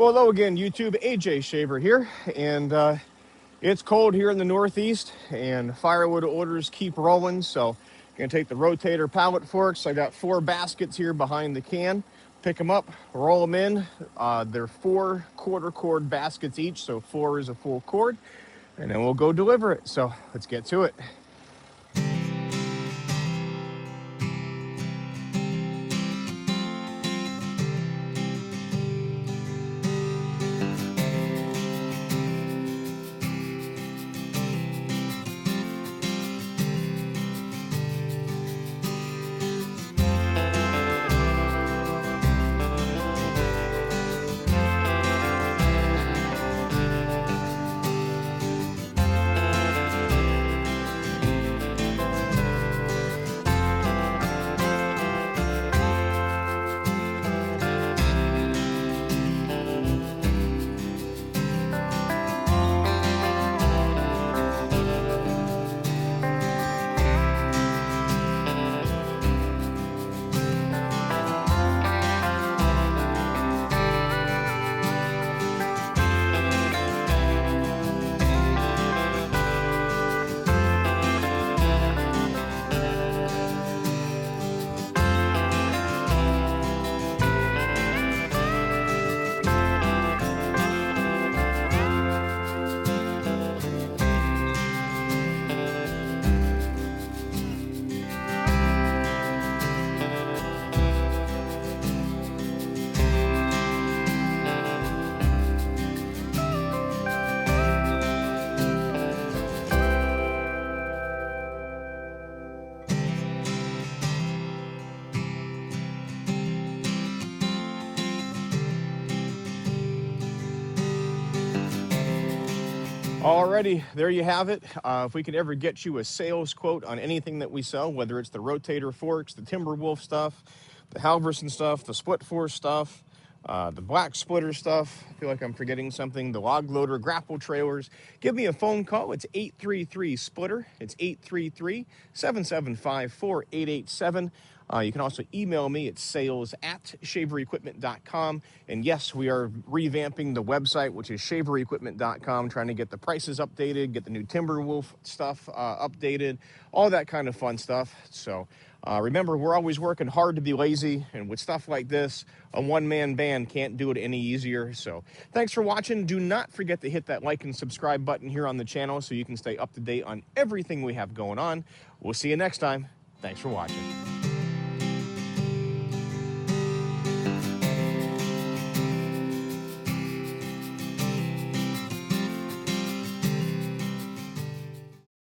Well, hello again, YouTube. AJ Shaver here, and it's cold here in the Northeast, and firewood orders keep rolling. So, I'm gonna take the rotator pallet forks. I got 4 baskets here behind the can. Pick them up, roll them in. They're 4 quarter cord baskets each, so 4 is a full cord, and then we'll go deliver it. So, let's get to it. Alrighty, there you have it. If we could ever get you a sales quote on anything that we sell, whether it's the rotator forks, the Timberwolf stuff, the Halverson stuff, the SplitForce stuff, the black splitter stuff, I feel like I'm forgetting something, the log loader, grapple trailers, give me a phone call. It's 833-SPLITTER. It's 833-775-4887. You can also email me at sales@shaverequipment.com. And yes, we are revamping the website, which is shaverequipment.com, trying to get the prices updated, get the new Timberwolf stuff updated, all that kind of fun stuff. So remember, we're always working hard to be lazy, and with stuff like this, a one-man band can't do it any easier. So thanks for watching. Do not forget to hit that like and subscribe button here on the channel so you can stay up to date on everything we have going on. We'll see you next time. Thanks for watching.